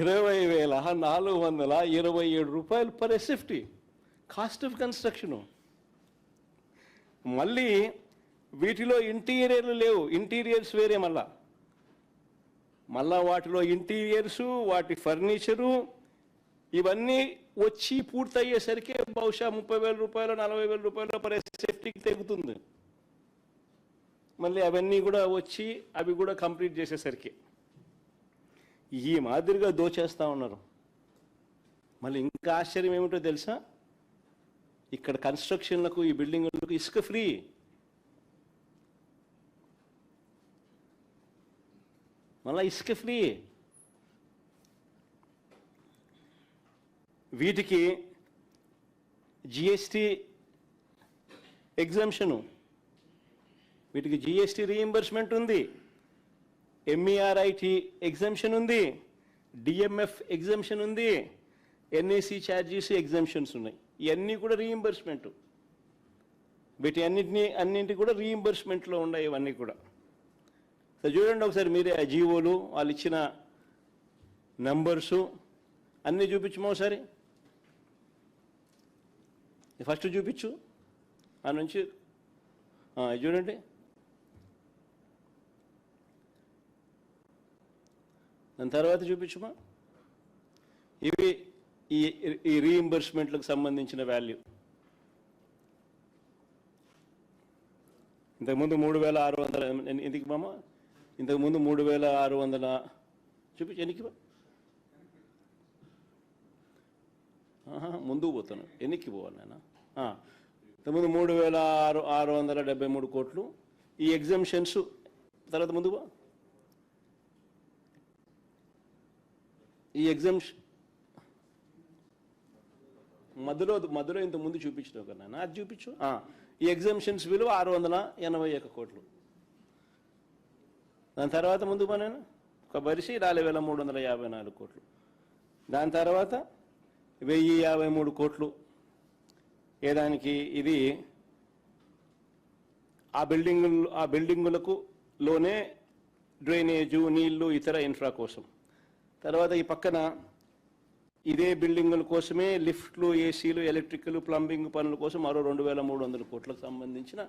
20,427 రూపాయలు per SFT cost of construction. మళ్ళీ వీటిలో ఇంటీరియర్లు లేవు, ఇంటీరియర్స్ వేరే. మళ్ళా వాటిలో ఇంటీరియర్సు, వాటి ఫర్నిచరు ఇవన్నీ వచ్చి పూర్తయ్యేసరికి బహుశా 30,000 రూపాయలు 40,000 రూపాయలు పర్ ఎస్ఎఫ్టీకి తెగుతుంది. మళ్ళీ అవన్నీ కూడా వచ్చి అవి కూడా కంప్లీట్ చేసేసరికి ఈ మాదిరిగా దోచేస్తూ ఉన్నారు. మళ్ళీ ఇంకా ఆశ్చర్యం ఏమిటో తెలుసా, ఇక్కడ కన్స్ట్రక్షన్లకు ఈ బిల్డింగులకు ఇసుక ఫ్రీ. మళ్ళీ ఇసుక ఫ్రీ. వీటికి జిఎస్టీ ఎగ్జంప్షను, వీటికి జిఎస్టీ రీయింబర్స్మెంట్ ఉంది, ఎంఈఆర్ఐటి ఎగ్జంప్షన్ ఉంది, డిఎంఎఫ్ ఎగ్జంప్షన్ ఉంది, ఎన్ఏసి ఛార్జెస్ ఎగ్జంప్షన్స్ ఉన్నాయి. ఇవన్నీ కూడా రీయింబర్స్మెంట్. వీటి అన్నింటి కూడా రీయింబర్స్మెంట్లో ఉన్నాయి ఇవన్నీ కూడా. సో చూడండి ఒకసారి మీరే ఆ జీవోలు వాళ్ళు ఇచ్చిన నంబర్సు అన్నీ చూపించమో ఒకసారి. ఫస్ట్ చూపించు, ఆ నుంచి చూడండి. దాని తర్వాత చూపించమా. ఇవి ఈ రీయింబర్స్మెంట్లకు సంబంధించిన వాల్యూ. ఇంతకుముందు 3,600 ఎందుకు మామ, ఇంతకుముందు 3,600 చూపించు. ఎన్నికి ముందుకు పోతాను, ఎన్నికి పోవాలి నేను. ఇంతకుముందు 3,673 కోట్లు. ఈ ఎగ్జంప్షన్స్ తర్వాత ముందుకు ఈ ఎగ్జంప్షన్ మధ్యలో ఇంత ముందు చూపించినావు కదా నాన్న, అది చూపించు. ఈ ఎగ్జంప్షన్స్ విలువ 681 కోట్లు. దాని తర్వాత ముందు నేను ఒక బరిసి 4,354 కోట్లు. దాని తర్వాత 1,053 కోట్లు. ఏదానికి? ఇది ఆ బిల్డింగులకు లోనే డ్రైనేజు, నీళ్లు, ఇతర ఇన్ఫ్రా కోసం. తర్వాత ఈ పక్కన ఇదే బిల్డింగుల కోసమే లిఫ్ట్లు, ఏసీలు, ఎలక్ట్రికల్, ప్లంబింగ్ పనుల కోసం మరో 2,300 కోట్లకు సంబంధించిన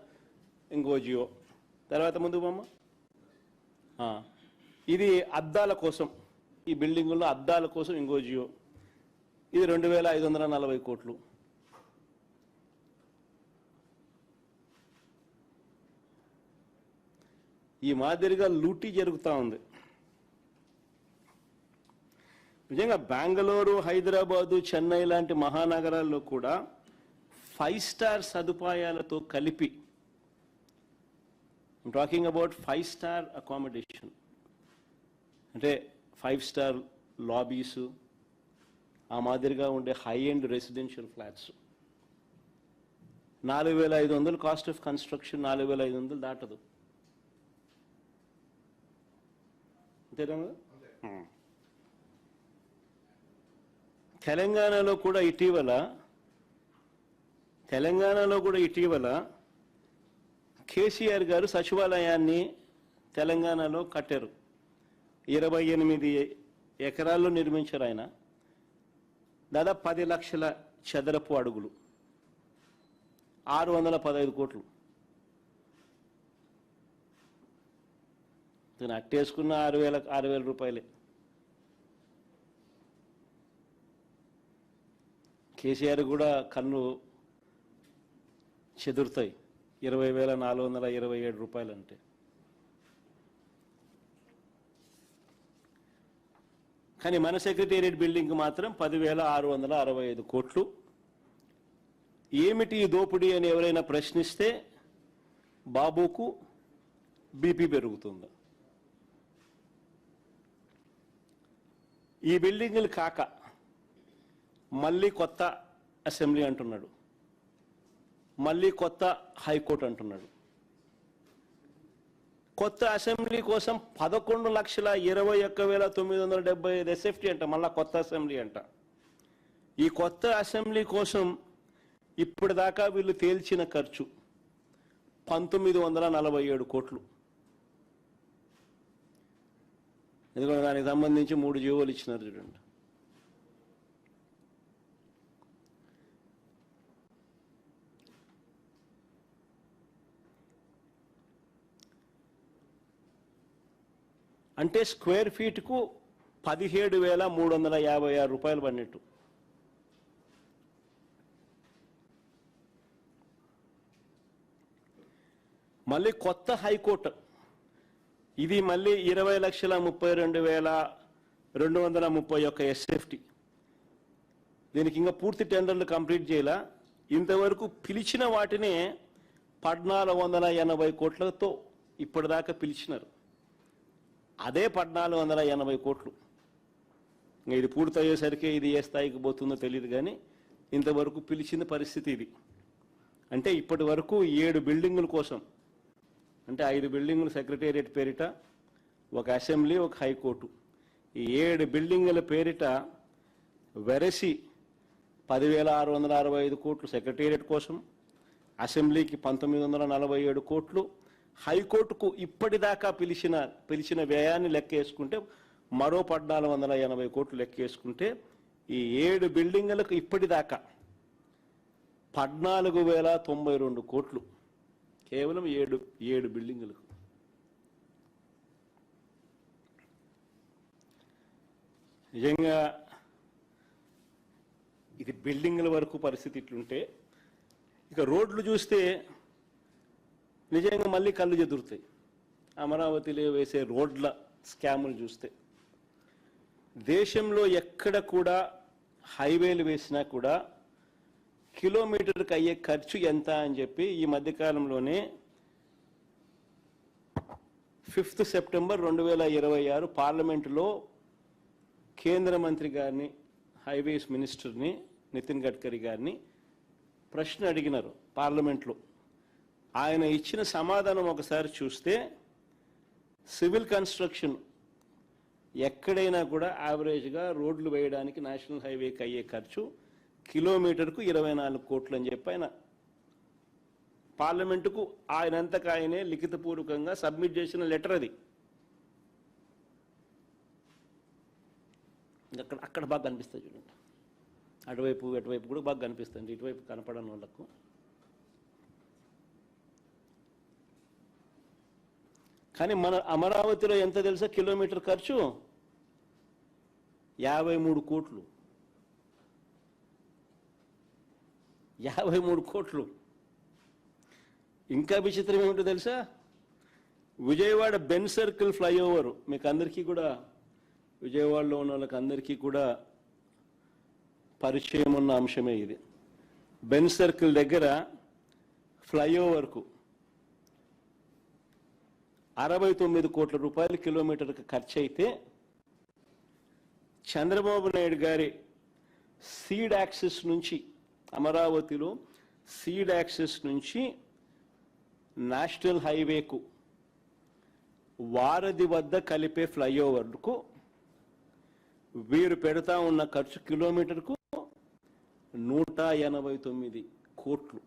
ఇంకో జియో. తర్వాత ముందు బొమ్మ, ఇది అద్దాల కోసం, ఈ బిల్డింగుల్లో అద్దాల కోసం ఇంకో జియో. ఇది 2,540 కోట్లు. ఈ మాదిరిగా లూటీ జరుగుతూ ఉంది. నిజంగా బెంగళూరు, హైదరాబాదు, చెన్నై లాంటి మహానగరాల్లో కూడా 5 స్టార్ సదుపాయాలతో కలిపి, టాకింగ్ అబౌట్ 5 స్టార్ అకామిడేషన్, అంటే 5 స్టార్ లాబీసు, ఆ మాదిరిగా ఉండే high end residential flats. 4,500 cost of construction, 4,500 దాటదు. అంతేనా? తెలంగాణలో కూడా ఇటీవల కేసీఆర్ గారు సచివాలయాన్ని తెలంగాణలో కట్టారు. 28 ఎకరాల్లో నిర్మించారు ఆయన. దాదాపు 10 లక్షల చదరపు అడుగులు, 615 కోట్లు. అట్టేసుకున్న 6,000 రూపాయలే. కేసీఆర్ కూడా కన్ను చెదురుతాయి 20,427 రూపాయలు అంటే. కానీ మన సెక్రటేరియట్ బిల్డింగ్ మాత్రం 10,665 కోట్లు. ఏమిటి దోపిడీ అని ఎవరైనా ప్రశ్నిస్తే బాబుకు బీపీ పెరుగుతుంది. ఈ బిల్డింగులు కాక మళ్ళీ కొత్త అసెంబ్లీ అంటున్నాడు, మళ్ళీ కొత్త హైకోర్టు అంటున్నాడు. కొత్త అసెంబ్లీ కోసం 11,21,975 ఎస్ఎఫ్టీ అంట, మళ్ళా కొత్త అసెంబ్లీ అంట. ఈ కొత్త అసెంబ్లీ కోసం ఇప్పటిదాకా వీళ్ళు తేల్చిన ఖర్చు 1,947 కోట్లు. ఎందుకంటే దానికి సంబంధించి 3 జీవోలు ఇచ్చినారు చూడండి. అంటే స్క్వేర్ ఫీట్కు 17,356 రూపాయలు పడినట్టు. మళ్ళీ కొత్త హైకోర్టు ఇది మళ్ళీ 20,32,231 ఎస్ఎఫ్టీ. దీనికి ఇంకా పూర్తి టెండర్లు కంప్లీట్ చేయాల. ఇంతవరకు పిలిచిన వాటినే 1,480 కోట్లతో ఇప్పటిదాకా పిలిచినారు. అదే 1,480 కోట్లు. ఇది పూర్తయ్యేసరికి ఇది ఏ స్థాయికి పోతుందో తెలియదు, కానీ ఇంతవరకు పిలిచిన పరిస్థితి ఇది. అంటే ఇప్పటి వరకు 7 బిల్డింగుల కోసం, అంటే 5 బిల్డింగులు సెక్రటేరియట్ పేరిట, ఒక అసెంబ్లీ, ఒక హైకోర్టు, ఈ 7 బిల్డింగుల పేరిట వెరసి 10,665 కోట్లు సెక్రటేరియట్ కోసం, అసెంబ్లీకి 1,947 కోట్లు, హైకోర్టుకు ఇప్పటిదాకా పిలిచిన వ్యయాన్ని లెక్కేసుకుంటే మరో 1,480 కోట్లు లెక్కేసుకుంటే ఈ 7 బిల్డింగులకు ఇప్పటిదాకా 14,092 కోట్లు కేవలం 7 బిల్డింగులకు. నిజంగా ఇది బిల్డింగుల వరకు పరిస్థితి ఇట్లుంటే, ఇక రోడ్లు చూస్తే నిజంగా మళ్ళీ కళ్ళు చెదురుతాయి. అమరావతిలో వేసే రోడ్ల స్కాములు చూస్తే దేశంలో ఎక్కడ కూడా హైవేలు వేసినా కూడా కిలోమీటర్కి అయ్యే ఖర్చు ఎంత అని చెప్పి ఈ మధ్యకాలంలోనే 5 సెప్టెంబర్ 2026 పార్లమెంటులో కేంద్ర మంత్రి గారిని, హైవేస్ మినిస్టర్ని నితిన్ గడ్కరీ గారిని ప్రశ్న అడిగినారు పార్లమెంట్లో. ఆయన ఇచ్చిన సమాధానం ఒకసారి చూస్తే, సివిల్ కన్స్ట్రక్షన్ ఎక్కడైనా కూడా యావరేజ్గా రోడ్లు వేయడానికి నేషనల్ హైవేకి అయ్యే ఖర్చు కిలోమీటర్కు 24 కోట్లు అని చెప్పి ఆయన పార్లమెంటుకు ఆయనంతకు ఆయనే లిఖితపూర్వకంగా సబ్మిట్ చేసిన లెటర్ అది. అక్కడ బాగా కనిపిస్తుంది చూడండి, అటువైపు కూడా బాగా కనిపిస్తుంది, ఇటువైపు కనపడని వాళ్ళకు. కానీ మన అమరావతిలో ఎంత తెలుసా కిలోమీటర్ ఖర్చు? 53 కోట్లు. 53 కోట్లు. ఇంకా విచిత్రం ఏమిటో తెలుసా? విజయవాడ బెన్ సర్కిల్ ఫ్లైఓవర్, మీకు అందరికీ కూడా, విజయవాడలో ఉన్న వాళ్ళకి అందరికీ కూడా పరిచయం ఉన్న అంశమే ఇది. బెన్ సర్కిల్ దగ్గర ఫ్లైఓవర్కు 69 కోట్ల రూపాయలు కిలోమీటర్కి ఖర్చు అయితే, చంద్రబాబు నాయుడు గారి సీడ్ యాక్సెస్ నుంచి, అమరావతిలో సీడ్ యాక్సెస్ నుంచి నేషనల్ హైవేకు వారధి వద్ద కలిపే ఫ్లైఓవర్కు వీరు పెడతా ఉన్న ఖర్చు కిలోమీటర్కు 189 కోట్లు.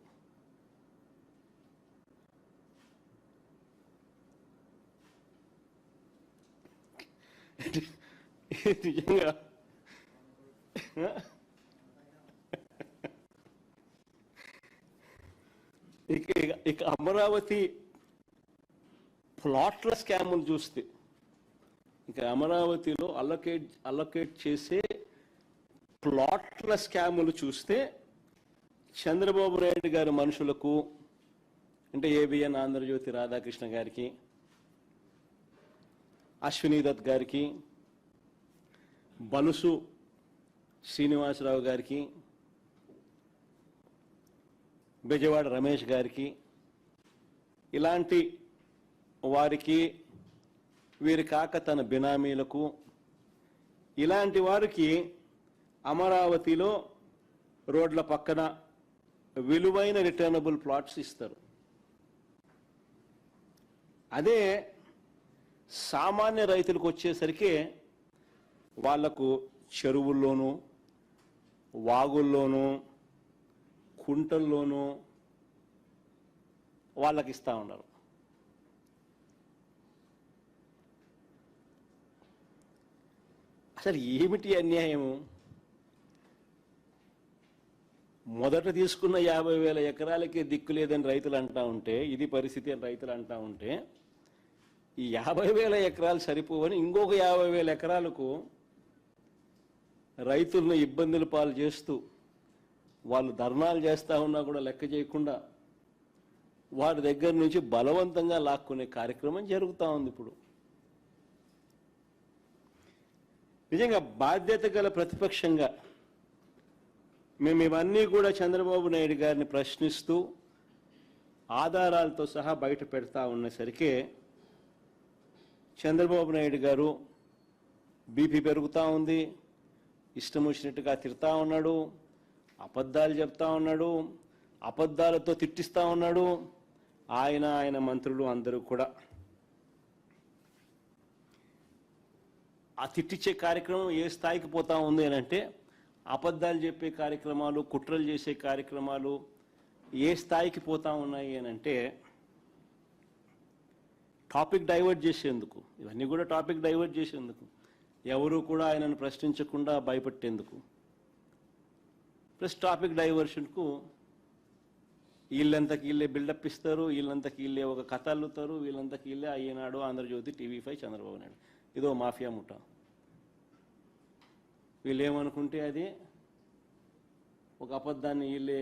నిజంగా ఇక అమరావతి ప్లాట్ల స్కాములు చూస్తే, ఇక అమరావతిలో అలొకేట్ చేసే ప్లాట్ల స్కాములు చూస్తే, చంద్రబాబు నాయుడు గారి మనుషులకు, అంటే ఏబిఎన్ ఆంధ్రజ్యోతి రాధాకృష్ణ గారికి, అశ్విని దత్ గారికి, బలుసు శ్రీనివాసరావు గారికి, బెజవాడ రమేష్ గారికి, ఇలాంటి వారికి, వీరి కాక తన బినామీలకు, ఇలాంటి వారికి అమరావతిలో రోడ్ల పక్కన విలువైన రిటర్నబుల్ ప్లాట్స్ ఇస్తారు. అదే సామాన్య రైతులకు వచ్చేసరికి వాళ్లకు చెరువుల్లోనూ, వాగుల్లోనూ, కుంటల్లోనూ వాళ్ళకి ఇస్తూ ఉన్నారు. అసలు ఏమిటి అన్యాయము? మొదట తీసుకున్న 50,000 ఎకరాలకి దిక్కు లేదని రైతులు అంటా ఉంటే, ఇది పరిస్థితి అని రైతులు అంటా ఉంటే, ఈ 50,000 ఎకరాలు సరిపోవని ఇంకొక 50,000 ఎకరాలకు రైతులను ఇబ్బందులు పాలు చేస్తూ వాళ్ళు ధర్నాలు చేస్తూ ఉన్నా కూడా లెక్క చేయకుండా వారి దగ్గర నుంచి బలవంతంగా లాక్కునే కార్యక్రమం జరుగుతూ ఉంది ఇప్పుడు. నిజంగా బాధ్యత గల ప్రతిపక్షంగా మేము ఇవన్నీ కూడా చంద్రబాబు నాయుడు గారిని ప్రశ్నిస్తూ ఆధారాలతో సహా బయట పెడతా ఉన్నసరికి చంద్రబాబు నాయుడు గారు బీపీ పెరుగుతూ ఉంది, ఇష్టం వచ్చినట్టుగా తిడతా ఉన్నాడు, అబద్ధాలు చెప్తా ఉన్నాడు, అబద్ధాలతో తిట్టిస్తూ ఉన్నాడు. ఆయన మంత్రులు అందరూ కూడా ఆ తిట్టించే కార్యక్రమం ఏ స్థాయికి పోతా ఉంది అని అంటే, అబద్ధాలు చెప్పే కార్యక్రమాలు, కుట్రలు చేసే కార్యక్రమాలు ఏ స్థాయికి పోతా ఉన్నాయి అని అంటే, టాపిక్ డైవర్ట్ చేసేందుకు, ఇవన్నీ కూడా టాపిక్ డైవర్ట్ చేసేందుకు, ఎవరు కూడా ఆయనను ప్రశ్నించకుండా భయపెట్టేందుకు, ప్లస్ టాపిక్ డైవర్షన్కు వీళ్ళంతకి వీళ్ళే బిల్డప్ ఇస్తారు, వీళ్ళంతకి వీళ్ళే ఒక కథ అల్లుతారు, వీళ్ళంతకి వీళ్ళే ఈనాడు, ఆంధ్రజ్యోతి, టీవీ5, చంద్రబాబు నాయుడు, ఇదో మాఫియా ముఠ. వీళ్ళు ఏమనుకుంటే అది ఒక అబద్ధాన్ని వీళ్ళే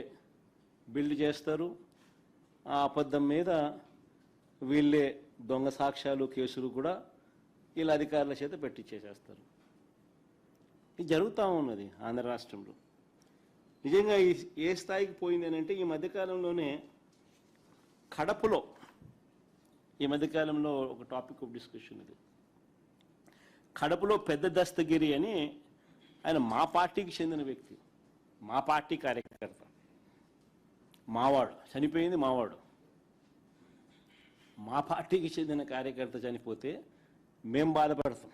బిల్డ్ చేస్తారు, ఆ అబద్ధం మీద వీళ్ళే దొంగ సాక్ష్యాలు, కేసులు కూడా వీళ్ళ అధికారుల చేత పెట్టించేసేస్తారు. ఇది జరుగుతూ ఉన్నది ఆంధ్ర రాష్ట్రంలో. నిజంగా ఏ స్థాయికి పోయింది అని అంటే, ఈ మధ్యకాలంలోనే కడపలో, ఈ మధ్యకాలంలో ఒక టాపిక్ ఆఫ్ డిస్కషన్ ఇది, కడపలో పెద్ద దస్తగిరి అని ఆయన మా పార్టీకి చెందిన వ్యక్తి, మా పార్టీ కార్యకర్త, మావాడు, చనిపోయింది మావాడు, మా పార్టీకి చెందిన కార్యకర్త చనిపోతే మేం బాధపడతాం.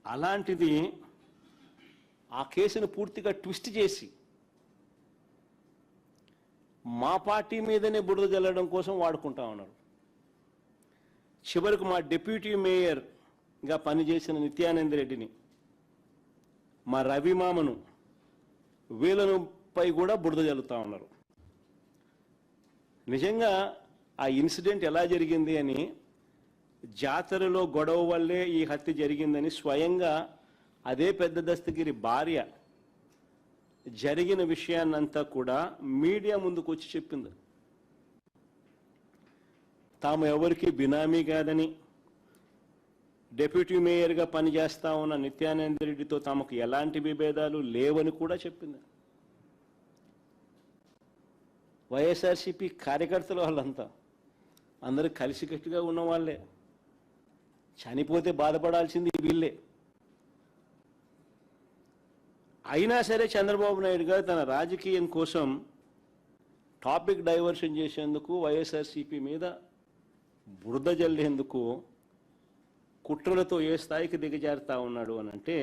అలాంటిది ఆ కేసును పూర్తిగా ట్విస్ట్ చేసి మా పార్టీ మీదనే బురద జల్లడం కోసం వాడుకుంటా ఉన్నారు. చివరకు మా డిప్యూటీ మేయర్గా పనిచేసిన నిత్యానంద రెడ్డిని, మా రవిమామను, వీళ్ళపై కూడా బురద జల్లుతూ ఉన్నారు. నిజంగా ఆ ఇన్సిడెంట్ ఎలా జరిగింది అని, జాతరలో గొడవ వల్లే ఈ హత్య జరిగిందని స్వయంగా అదే పెద్ద దస్తగిరి భార్య జరిగిన విషయాన్నంతా కూడా మీడియా ముందుకు వచ్చి చెప్పింది. తాము ఎవరికి బినామీ కాదని, డిప్యూటీ మేయర్గా పనిచేస్తా ఉన్న నిత్యానంద రెడ్డితో తమకు ఎలాంటి విభేదాలు లేవని కూడా చెప్పింది. వైఎస్ఆర్సీపీ కార్యకర్తలు వాళ్ళంతా అందరూ కలిసికట్టుగా ఉన్న వాళ్ళే, చనిపోతే బాధపడాల్సింది వీళ్ళే. అయినా సరే చంద్రబాబు నాయుడు గారు తన రాజకీయం కోసం టాపిక్ డైవర్షన్ చేసేందుకు, వైఎస్ఆర్సీపీ మీద బురద జల్లేందుకు కుట్రలతో ఏ స్థాయికి దిగజారుతా ఉన్నాడు అని అంటే,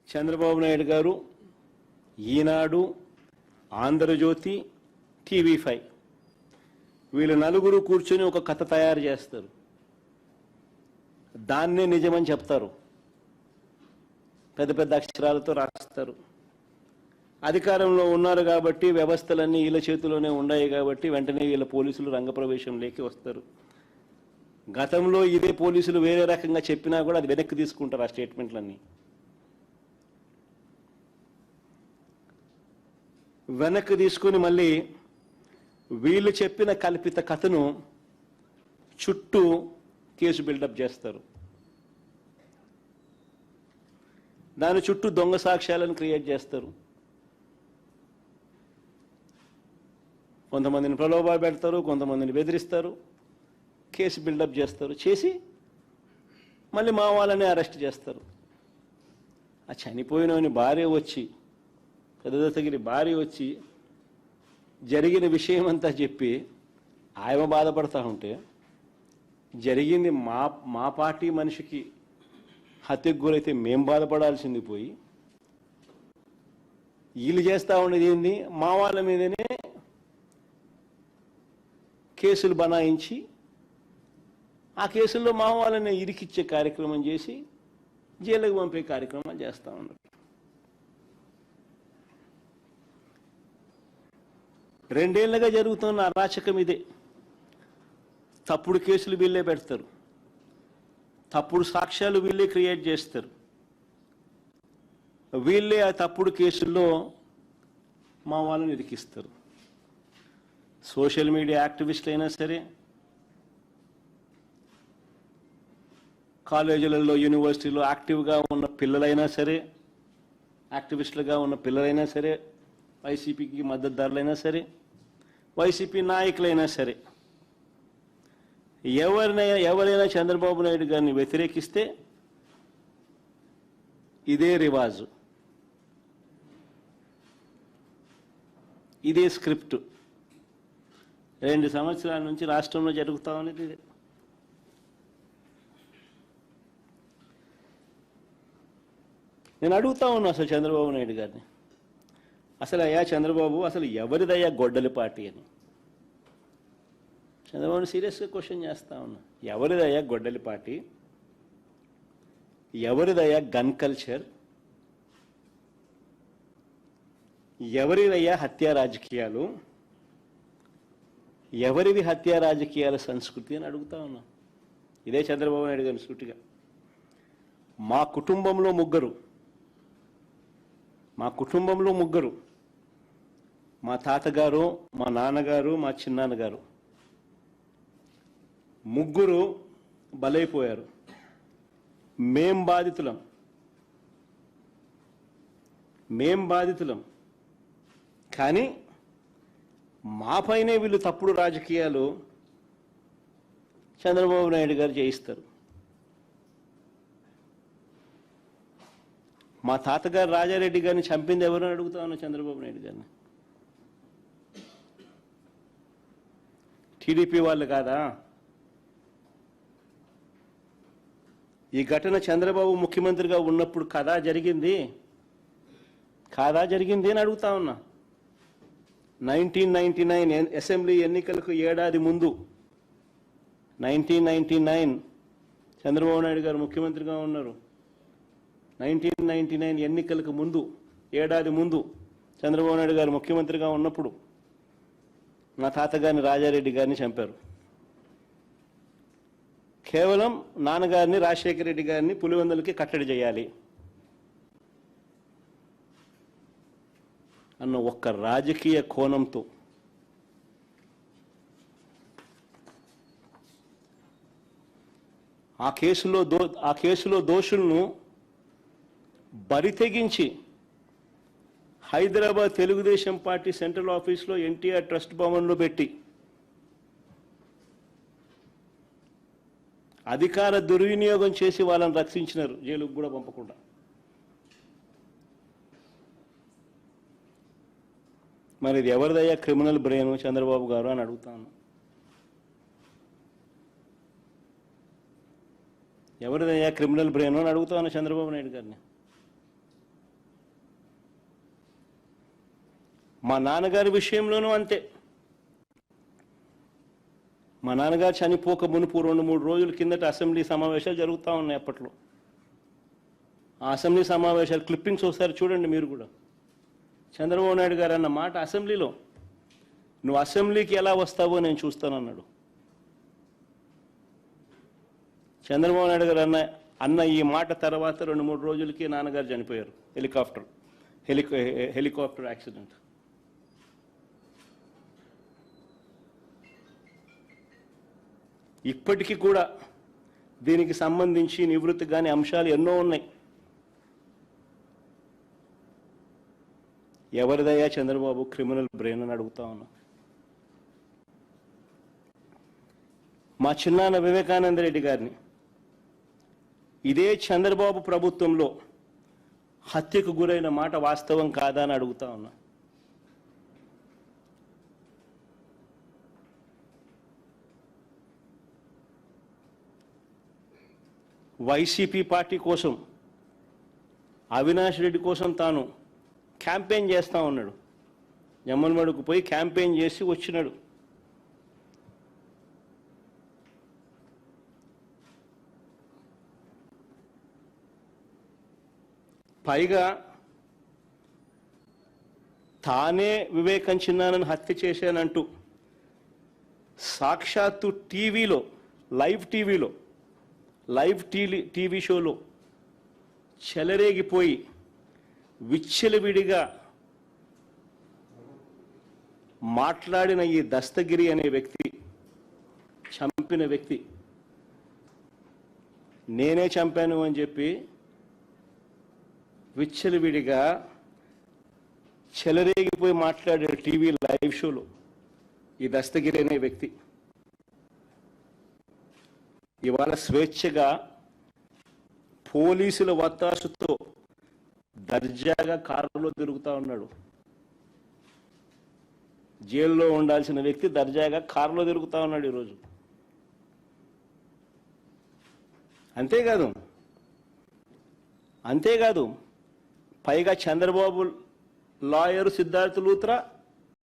చంద్రబాబు నాయుడు గారు ఈనాడు, ఆంధ్రజ్యోతి, టీవీ5 వీళ్ళు నలుగురు కూర్చొని ఒక కథ తయారు చేస్తారు, దాన్నే నిజమని చెప్తారు, పెద్ద పెద్ద అక్షరాలతో రాస్తారు. అధికారంలో ఉన్నారు కాబట్టి, వ్యవస్థలన్నీ వీళ్ళ చేతిలోనే ఉన్నాయి కాబట్టి వెంటనే వీళ్ళ పోలీసులు రంగప్రవేశంలోకి వస్తారు. గతంలో ఇదే పోలీసులు వేరే రకంగా చెప్పినా కూడా అది వెనక్కి తీసుకుంటారు ఆ స్టేట్మెంట్లన్నీ. వెనక్కి తీసుకుని మళ్ళీ వీళ్ళు చెప్పిన కల్పిత కథను చుట్టూ కేసు బిల్డప్ చేస్తారు. దాని చుట్టూ దొంగ సాక్ష్యాలను క్రియేట్ చేస్తారు. కొంతమందిని ప్రలోభ పెడతారు, కొంతమందిని బెదిరిస్తారు, కేసు బిల్డప్ చేస్తారు, చేసి మళ్ళీ మా వాళ్ళని అరెస్ట్ చేస్తారు. ఆ చనిపోయినవని భార్య వచ్చి, పెద్ద దస్తగిరి భార్య వచ్చి జరిగిన విషయం అంతా చెప్పి ఆయన బాధపడతా ఉంటే, జరిగింది మా పార్టీ మనిషికి హత్యకు గురైతే మేం బాధపడాల్సింది పోయి, వీళ్ళు చేస్తూ ఉండేది ఏంది, మా వాళ్ళ మీదనే కేసులు బనాయించి ఆ కేసుల్లో మా వాళ్ళని ఇరికిచ్చే కార్యక్రమం చేసి జైలుకు పంపే కార్యక్రమాలు చేస్తూ ఉన్నారు. రెండేళ్లుగా జరుగుతున్న అరాచకం ఇదే. తప్పుడు కేసులు వీళ్ళే పెడతారు, తప్పుడు సాక్ష్యాలు వీళ్ళే క్రియేట్ చేస్తారు. వీళ్ళే ఆ తప్పుడు కేసుల్లో మా వాళ్ళని ఇరికిస్తారు. సోషల్ మీడియా యాక్టివిస్టులు అయినా సరే, కాలేజీలలో యూనివర్సిటీలో యాక్టివ్గా ఉన్న పిల్లలైనా సరే, యాక్టివిస్టులుగా ఉన్న పిల్లలైనా సరే, వైసీపీకి మద్దతుదారులైనా సరే, వైసీపీ నాయకులైనా సరే, ఎవరైనా చంద్రబాబు నాయుడు గారిని వ్యతిరేకిస్తే ఇదే రివాజు, ఇదే స్క్రిప్ట్ 2 సంవత్సరాల నుంచి రాష్ట్రంలో జరుగుతూ ఉన్నది ఇదే. నేను అడుగుతా ఉన్నా అసలు చంద్రబాబు నాయుడు గారిని, అసలు అయ్యా చంద్రబాబు, అసలు ఎవరిదయ్యా గొడ్డలి పార్టీ అని చంద్రబాబుని సీరియస్గా క్వశ్చన్ చేస్తా ఉన్నా. ఎవరిదయ్యా గొడ్డలి పార్టీ? ఎవరిదయ్యా గన్ కల్చర్? ఎవరిదయ్యా హత్యా రాజకీయాలు? ఎవరివి హత్యా రాజకీయాల సంస్కృతి అని అడుగుతా ఉన్నా. ఇదే చంద్రబాబు నాయుడు గారిని సూటిగా. మా కుటుంబంలో ముగ్గురు, మా తాతగారు, మా నాన్నగారు, మా చిన్నాన్నగారు, ముగ్గురు బలైపోయారు. మేం బాధితులం. కానీ మాపైనే వీళ్ళు తప్పుడు రాజకీయాలు చంద్రబాబు నాయుడు గారు చేయిస్తారు. మా తాతగారు రాజారెడ్డి గారిని చంపింది ఎవరని అడుగుతా ఉన్నా చంద్రబాబు నాయుడు గారిని. టీడీపీ వాళ్ళు కాదా? ఈ ఘటన చంద్రబాబు ముఖ్యమంత్రిగా ఉన్నప్పుడు కాదా జరిగింది అని అడుగుతా ఉన్నా. 1999 అసెంబ్లీ ఎన్నికలకు ఏడాది ముందు, 1999 చంద్రబాబు నాయుడు గారు ముఖ్యమంత్రిగా ఉన్నారు. 1999 ఎన్నికలకు ముందు, ఏడాది ముందు చంద్రబాబు నాయుడు గారు ముఖ్యమంత్రిగా ఉన్నప్పుడు మా తాతగారిని రాజారెడ్డి గారిని చంపారు. కేవలం నాన్నగారిని రాజశేఖర రెడ్డి గారిని పులివెందులకి కట్టడి చేయాలి అన్న ఒక్క రాజకీయ కోణంతో ఆ కేసులో దోషులను బరితెగించి హైదరాబాద్ తెలుగుదేశం పార్టీ సెంట్రల్ ఆఫీస్లో ఎన్టీఆర్ ట్రస్ట్ భవన్లో పెట్టి అధికార దుర్వినియోగం చేసి వాళ్ళని రక్షించినారు, జైలుకు కూడా పంపకుండా. మరి ఇది ఎవరిదయ్యా క్రిమినల్ బ్రెయిన్ చంద్రబాబు గారు అని అడుగుతాను. ఎవరిదయ్యా క్రిమినల్ బ్రెయిన్ అని అడుగుతాను చంద్రబాబు నాయుడు గారిని. మా నాన్నగారి విషయంలోనూ అంతే. మా నాన్నగారు చనిపోక మునుపు 2-3 రోజుల కిందట అసెంబ్లీ సమావేశాలు జరుగుతూ ఉన్నాయి. అప్పట్లో ఆ అసెంబ్లీ సమావేశాలు క్లిప్పింగ్స్ ఒకసారి చూడండి మీరు కూడా. చంద్రబాబు నాయుడు గారు అన్న మాట అసెంబ్లీలో, నువ్వు అసెంబ్లీకి ఎలా వస్తావో నేను చూస్తానన్నాడు. చంద్రబాబు నాయుడు గారు అన్న ఈ మాట తర్వాత 2-3 రోజులకి నాన్నగారు చనిపోయారు. Helicopter accident. ఇప్పటికీ కూడా దీనికి సంబంధించి నివృత్తి కాని అంశాలు ఎన్నో ఉన్నాయి. ఎవరిదయ్యా చంద్రబాబు క్రిమినల్ బ్రెయిన్ అని అడుగుతా ఉన్నా. మా చిన్నాన్న వివేకానంద రెడ్డి గారిని ఇదే చంద్రబాబు ప్రభుత్వంలో హత్యకు గురైన మాట వాస్తవం కాదా అని అడుగుతా ఉన్నా. వైసీపీ పార్టీ కోసం, అవినాష్ రెడ్డి కోసం తాను క్యాంపెయిన్ చేస్తూ ఉన్నాడు. జమ్మలమడుకు పోయి క్యాంపెయిన్ చేసి వచ్చినాడు. పైగా తానే వివేకం చిన్నానని హత్య చేశానంటూ సాక్షాత్తు టీవీలో లైవ్ టీవీ షోలో చెలరేగిపోయి విచ్చలవిడిగా మాట్లాడిన ఈ దస్తగిరి అనే వ్యక్తి, చంపిన వ్యక్తి, నేనే చంపాను అని చెప్పి విచ్చలవిడిగా చెలరేగిపోయి మాట్లాడే టీవీ లైవ్ షోలో ఈ దస్తగిరి అనే వ్యక్తి ఇవాళ స్వేచ్ఛగా పోలీసుల వత్తాసుతో దర్జాగా కారులో తిరుగుతూ ఉన్నాడు. జైల్లో ఉండాల్సిన వ్యక్తి దర్జాగా కారులో తిరుగుతూ ఉన్నాడు ఈరోజు. అంతేకాదు పైగా చంద్రబాబు లాయరు సిద్ధార్థ లూత్రా